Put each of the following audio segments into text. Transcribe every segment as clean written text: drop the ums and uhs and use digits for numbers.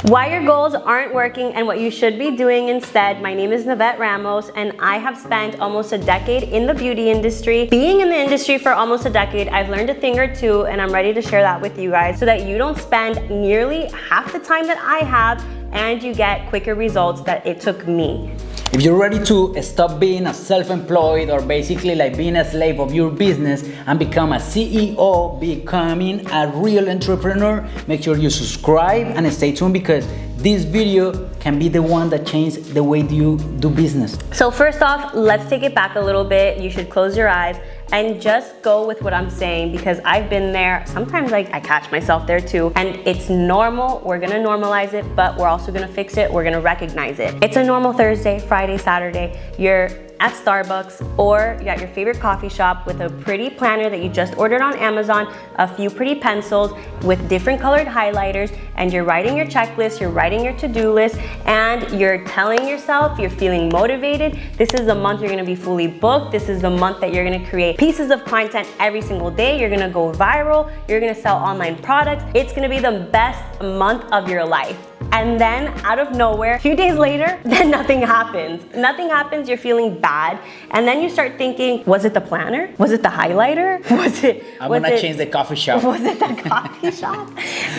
Why your goals aren't working and what you should be doing instead. My name is Nevette Ramos, and I have spent almost a decade in the beauty industry. Being in the industry for almost a decade, I've learned a thing or two, and I'm ready to share that with you guys so that you don't spend nearly half the time that I have and you get quicker results that it took me. If you're ready to stop being a self-employed or basically like being a slave of your business and become a CEO, becoming a real entrepreneur, make sure you subscribe and stay tuned because this video can be the one that changes the way you do business. So first off, let's take it back a little bit. You should close your eyes and just go with what I'm saying because I've been there. Sometimes I catch myself there too, and it's normal. We're gonna normalize it, but we're also gonna fix it. We're gonna recognize it. It's a normal Thursday, Friday, Saturday. You're at Starbucks or you're at your favorite coffee shop with a pretty planner that you just ordered on Amazon, a few pretty pencils with different colored highlighters, and you're writing your checklist, you're writing your to-do list, and you're telling yourself you're feeling motivated. This is the month you're gonna be fully booked. This is the month that you're gonna create pieces of content every single day. You're gonna go viral. You're gonna sell online products. It's gonna be the best month of your life. And then out of nowhere, a few days later, then nothing happens. Nothing happens, you're feeling bad. And then you start thinking, was it the planner? Was it the highlighter? I'm gonna change the coffee shop. Was it the coffee shop?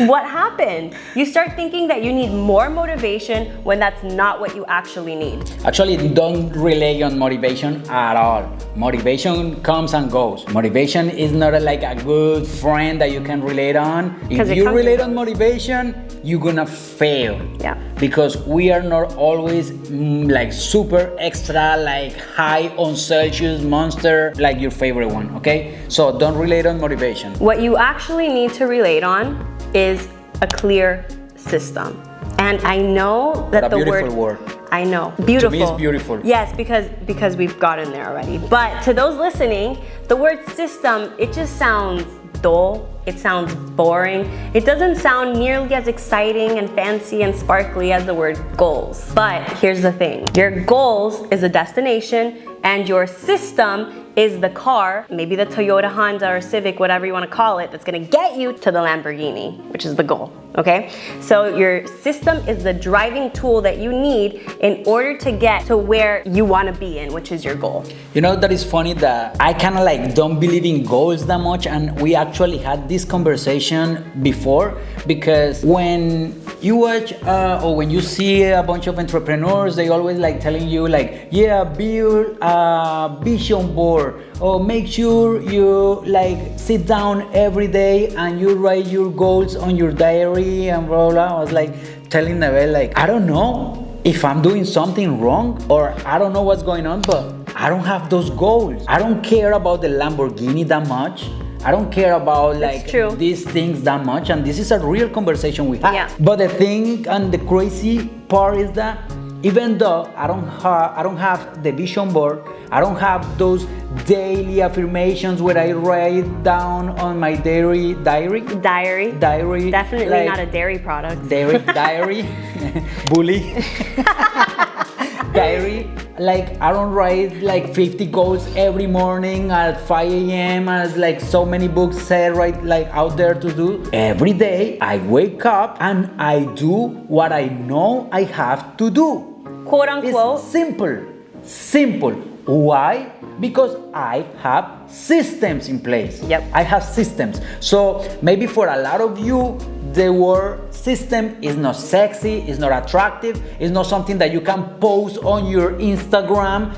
What happened? You start thinking that you need more motivation when that's not what you actually need. Actually, don't rely on motivation at all. Motivation comes and goes. Motivation is not like a good friend that you can relate on. If you relate on motivation, you're gonna fail. Yeah. Because we are not always like super extra, like high on Celsius monster, like your favorite one, okay? So don't relate on motivation. What you actually need to relate on is a clear system. And I know that the word. I know, beautiful. To me, it's beautiful. Yes, because we've gotten there already. But to those listening, the word system, it just sounds dull. It sounds boring. It doesn't sound nearly as exciting and fancy and sparkly as the word goals. But here's the thing. Your goals is a destination and your system is the car, maybe the Toyota, Honda, or Civic, whatever you want to call it, that's going to get you to the Lamborghini, which is the goal, okay? So your system is the driving tool that you need in order to get to where you want to be in, which is your goal. You know, that is funny that I kind of like don't believe in goals that much, and we actually had this conversation before because when you watch or when you see a bunch of entrepreneurs, they always like telling you like, yeah, build a vision board, or make sure you like sit down every day and you write your goals on your diary and blah blah. I was like telling Nevette like, I don't know if I'm doing something wrong or I don't know what's going on, but I don't have those goals. I don't care about the Lamborghini that much. I don't care about like these things that much, and this is a real conversation we have. Yeah. But the thing and the crazy part is that even though I don't have the vision board, I don't have those daily affirmations where I write down on my diary. Definitely like, not a dairy product. Diary, bully. Diary, like I don't write like 50 goals every morning at 5 a.m. as like so many books say right like out there to do. Every day I wake up and I do what I know I have to do. Quote unquote. It's simple. Why? Because I have systems in place. Yep. I have systems. So maybe for a lot of you, the word system is not sexy, it's not attractive, it's not something that you can post on your Instagram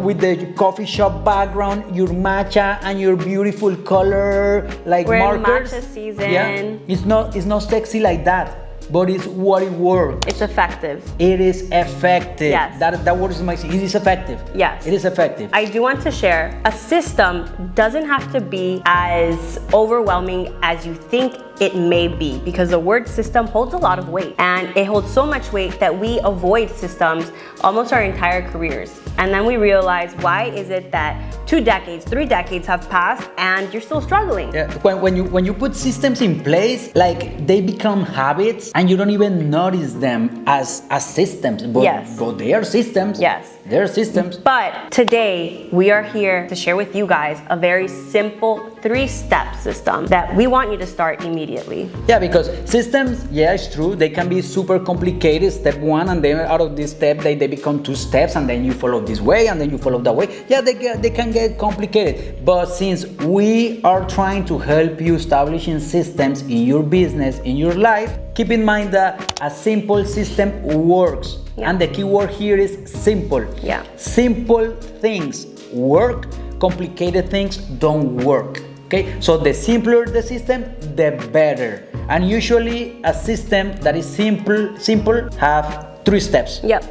with the coffee shop background, your matcha and your beautiful color like We're markers. in matcha season. Yeah, it's not sexy like that. But it's what it works. It's effective. It is effective. Yes. That word is amazing. It is effective. Yes. It is effective. I do want to share, a system doesn't have to be as overwhelming as you think it may be, because the word system holds a lot of weight, and it holds so much weight that we avoid systems almost our entire careers. And then we realize, why is it that 2 decades, 3 decades have passed and you're still struggling? Yeah. When you put systems in place, like they become habits and you don't even notice them as systems. But, yes. But they are systems. Yes. They're systems. But today we are here to share with you guys a very simple 3-step system that we want you to start immediately. Yeah, because systems, yeah, it's true, they can be super complicated, step 1, and then out of this step they become 2 steps, and then you follow this way, and then you follow that way. Yeah, they can get complicated, but since we are trying to help you establishing systems in your business, in your life, keep in mind that a simple system works. Yeah. And the key word here is simple. Yeah. Simple things work, complicated things don't work. Okay, so the simpler the system, the better. And usually a system that is simple have 3 steps. Yep.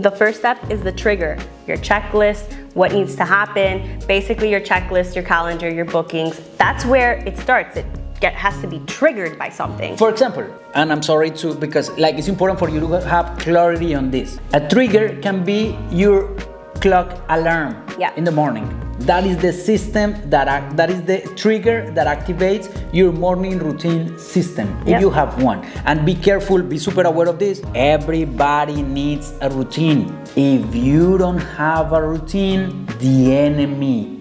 The first step is the trigger, your checklist, what needs to happen, basically your checklist, your calendar, your bookings. That's where it starts. It has to be triggered by something. For example, and I'm sorry to, because like it's important for you to have clarity on this. A trigger can be your clock alarm in the morning. That is the system that is the trigger that activates your morning routine system, if you have one. And be careful, be super aware of this. Everybody needs a routine. If you don't have a routine, the enemy,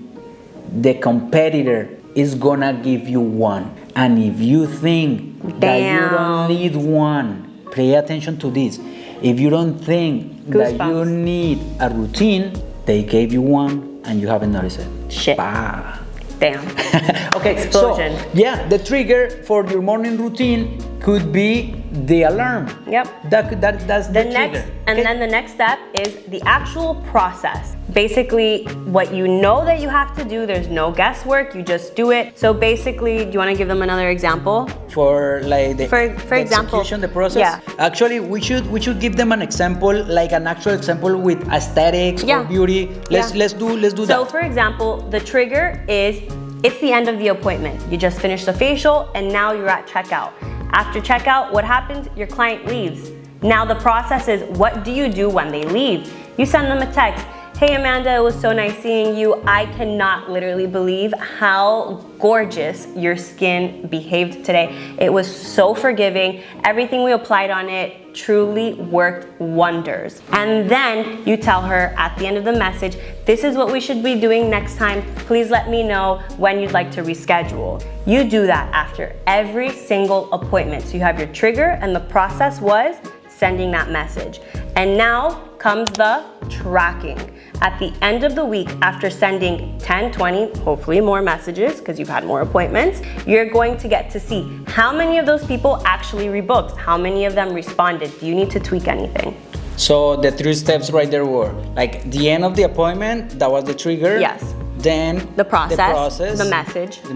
the competitor, is gonna give you one. And if you think that you don't need one, pay attention to this. If you don't think that you need a routine, they gave you one and you haven't noticed it. Shit. Bah. Damn. Okay, explosion. So yeah, the trigger for your morning routine could be the alarm. Yep. That's the trigger. And then the next step is the actual process. Basically, what you know that you have to do, there's no guesswork, you just do it. So basically, do you want to give them another example? For like the example, execution, the process? Yeah. Actually, we should give them an example, like an actual example with aesthetics or beauty. Let's do that. So for example, the trigger is, it's the end of the appointment. You just finished the facial and now you're at checkout. After checkout, what happens? Your client leaves. Now the process is, what do you do when they leave? You send them a text. Hey Amanda, it was so nice seeing you. I cannot literally believe how gorgeous your skin behaved today. It was so forgiving. Everything we applied on it truly worked wonders. And then you tell her at the end of the message, this is what we should be doing next time. Please let me know when you'd like to reschedule. You do that after every single appointment. So you have your trigger, and the process was sending that message. And now comes the tracking. At the end of the week, after sending 10, 20, hopefully more messages, because you've had more appointments, you're going to get to see how many of those people actually rebooked, how many of them responded. Do you need to tweak anything? So the 3 steps right there were, like the end of the appointment, that was the trigger. Yes. Then the process, the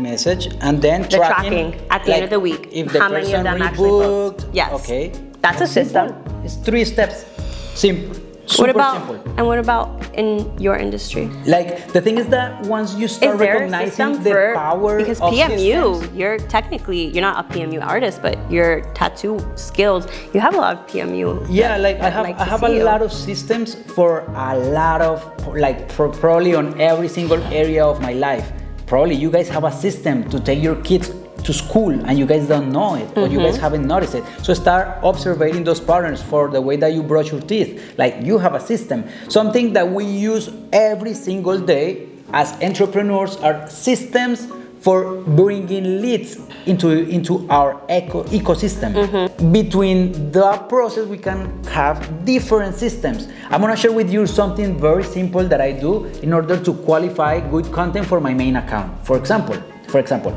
message, and then the tracking at the end of the week. If the how many of them actually booked? Yes. Okay. That's a system. It's 3 steps. Simple. Super simple. And what about in your industry? Like the thing is that once you start recognizing the power because of PMU, systems, you're not a PMU artist, but your tattoo skills, you have a lot of PMU. Yeah, like I have a lot of systems for a lot of probably on every single area of my life. Probably you guys have a system to take your kids to school and you guys don't know it, or you guys haven't noticed it. So start observing those patterns for the way that you brush your teeth. Like you have a system. Something that we use every single day as entrepreneurs are systems for bringing leads into our ecosystem. Between the process, we can have different systems. I'm gonna share with you something very simple that I do in order to qualify good content for my main account. For example,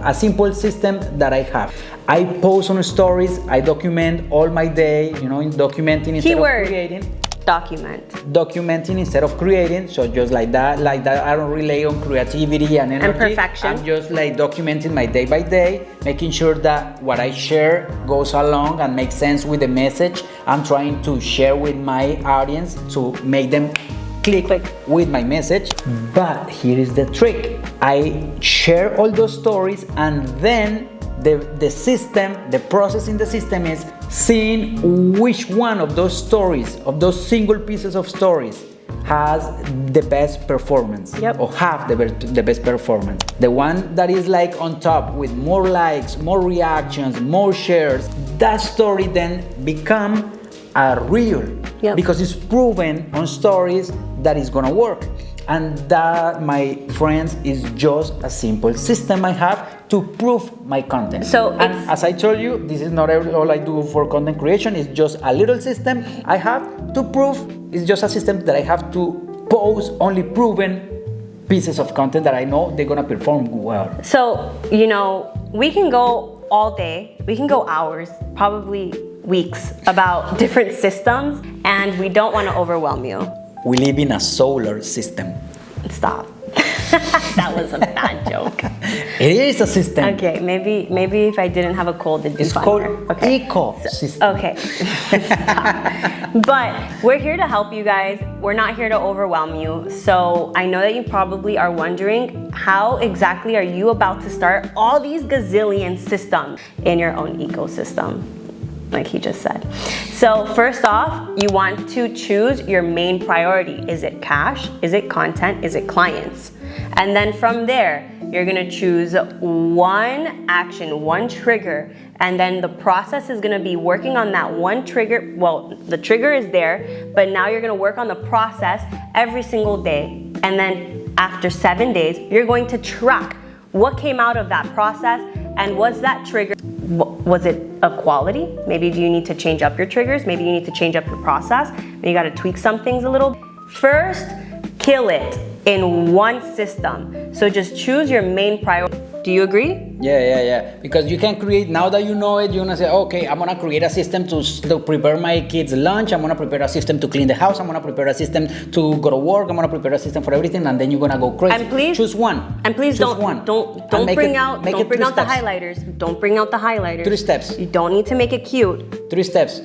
a simple system that I have. I post on stories, I document all my day, documenting instead of creating. Documenting instead of creating, so just like that, I don't rely on creativity and energy. And perfection. I'm just like documenting my day by day, making sure that what I share goes along and makes sense with the message I'm trying to share with my audience to make them click with my message. But here is the trick. I share all those stories, and then the system, the process in the system is seeing which one of those stories, of those single pieces of stories, has the best performance, or have the best performance. The one that is like on top with more likes, more reactions, more shares, that story then become a reel, because it's proven on stories that is gonna work. And that, my friends, is just a simple system I have to prove my content. So and as I told you, this is not all I do for content creation. It's just a little system I have to prove. It's just a system that I have to post only proven pieces of content that I know they're gonna perform well. So, you know, we can go all day, we can go hours, probably weeks about different systems, and we don't want to overwhelm you. We live in a solar system. Stop. That was a bad joke. It is a system. Okay, maybe if I didn't have a cold, it'd be It's funnier. called Okay. ecosystem. Okay. Stop. But we're here to help you guys. We're not here to overwhelm you. So I know that you probably are wondering, how exactly are you about to start all these gazillion systems in your own ecosystem? Like he just said. So first off, you want to choose your main priority. Is it cash? Is it content? Is it clients? And then from there, you're gonna choose one action, one trigger, and then the process is gonna be working on that one trigger. Well, the trigger is there, but now you're gonna work on the process every single day. And then after 7 days, you're going to track what came out of that process, and was that trigger, was it of quality? Maybe do you need to change up your triggers? Maybe you need to change up your process. Maybe you gotta tweak some things a little. First, kill it in one system. So just choose your main priority. Do you agree? Yeah. Because you can create, now that you know it, you're gonna say, okay, I'm gonna create a system to prepare my kids' lunch. I'm gonna prepare a system to clean the house. I'm gonna prepare a system to go to work. I'm gonna prepare a system for everything, and then you're gonna go crazy. And please choose one. And please Choose don't one. don't And bring out make don't it bring 3 out the steps. highlighters. Don't bring out the highlighters. 3 steps. You don't need to make it cute. 3 steps.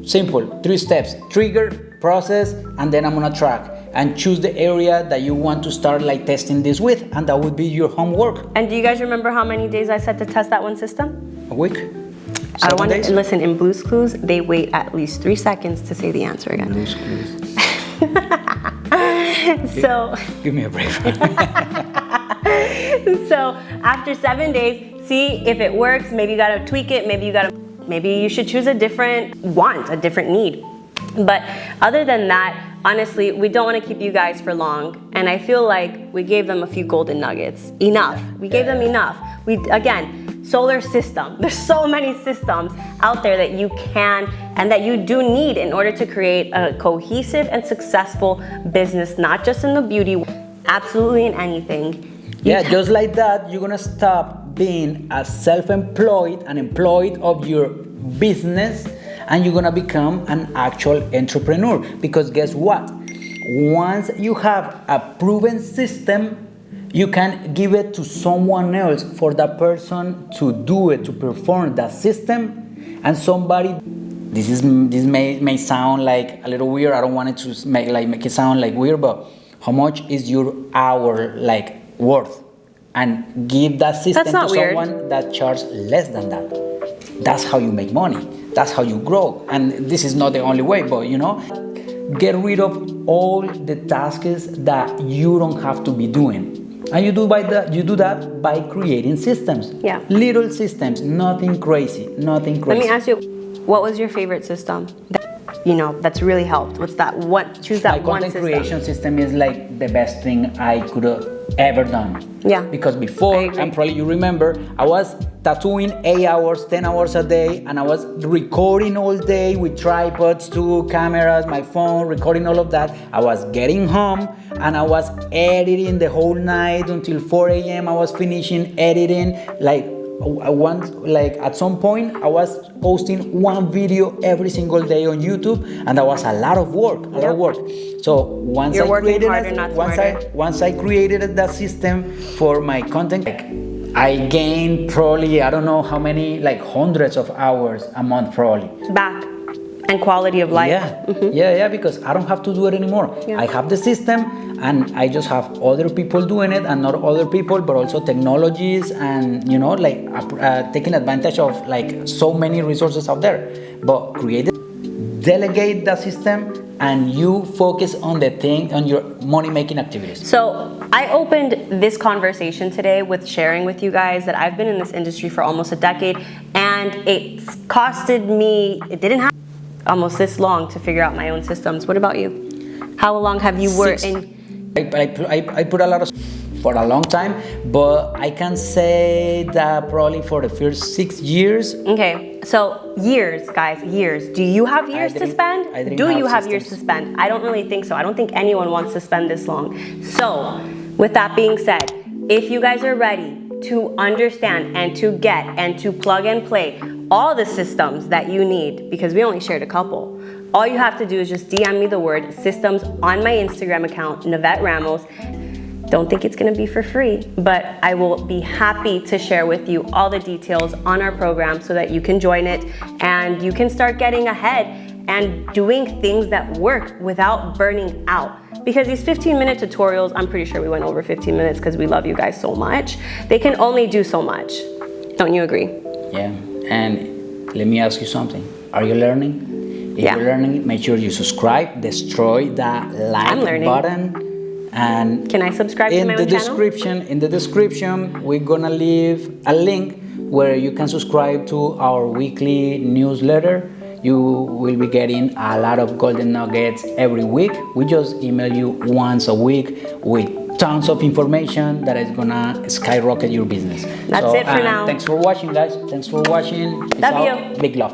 Simple. 3 steps. Trigger, process, and then I'm gonna track. And choose the area that you want to start like testing this with, and that would be your homework. And do you guys remember how many days I said to test that one system? A week? I 7 want days? to listen. In Blue's Clues, they wait at least 3 seconds to say the answer again. Blue's Clues. So, Give me a break. so after 7 days, see if it works. Maybe you gotta tweak it. Maybe you should choose a different want, a different need. But other than that, honestly, we don't want to keep you guys for long. And I feel like we gave them a few golden nuggets. Enough. We gave them enough. Again, solar system. There's so many systems out there that you can and that you do need in order to create a cohesive and successful business, not just in the beauty, absolutely in anything. Just like that, you're gonna stop being a self-employed, an employee of your business, and you're gonna become an actual entrepreneur. Because guess what? Once you have a proven system, you can give it to someone else for that person to do it, to perform that system, and somebody. This may sound like a little weird. I don't want it to make it sound like weird, but how much is your hour like worth? And give that system to someone that charges less than that. That's how you make money. That's how you grow. And this is not the only way, but get rid of all the tasks that you don't have to be doing. And you do that by creating systems. Yeah. Little systems, nothing crazy. Let me ask you, what was your favorite system that's really helped? What's that one? Choose that one system. My content creation system is like the best thing I could have ever done. Yeah. Because before, and probably you remember, I was tattooing 8 hours, 10 hours a day, and I was recording all day with tripods, 2 cameras, my phone, recording all of that. I was getting home and I was editing the whole night until 4 a.m. I was finishing editing. At some point, I was posting 1 video every single day on YouTube, and that was a lot of work. So once I created that system for my content, I gained probably, I don't know how many, hundreds of hours a month probably. Back. And quality of life. Yeah, because I don't have to do it anymore. I have the system, and I just have other people doing it, and not other people, but also technologies, and taking advantage of so many resources out there. But delegate the system, and you focus on on your money-making activities. So I opened this conversation today with sharing with you guys that I've been in this industry for almost a decade, and it didn't have almost this long to figure out my own systems. What about you? How long have you worked in I put a lot of for a long time, but I can say that probably for the first 6 years. Okay, so years, guys, years. Do you have years to spend? Do you have years to spend? I don't really think so. I don't think anyone wants to spend this long. So, with that being said, if you guys are ready to understand and to get and to plug and play all the systems that you need, because we only shared a couple, all you have to do is just DM me the word systems on my Instagram account, Nevette Ramos. Don't think it's gonna be for free, but I will be happy to share with you all the details on our program so that you can join it and you can start getting ahead and doing things that work without burning out. Because these 15-minute tutorials, I'm pretty sure we went over 15 minutes because we love you guys so much. They can only do so much. Don't you agree? Yeah, and let me ask you something. Are you learning? If you're learning, make sure you subscribe, destroy that like button. And can I subscribe to my own channel? In the description, we're gonna leave a link where you can subscribe to our weekly newsletter. You will be getting a lot of golden nuggets every week. We just email you once a week with tons of information that is gonna skyrocket your business. That's it for now. Thanks for watching, guys. Thanks for watching. Love you. Big love.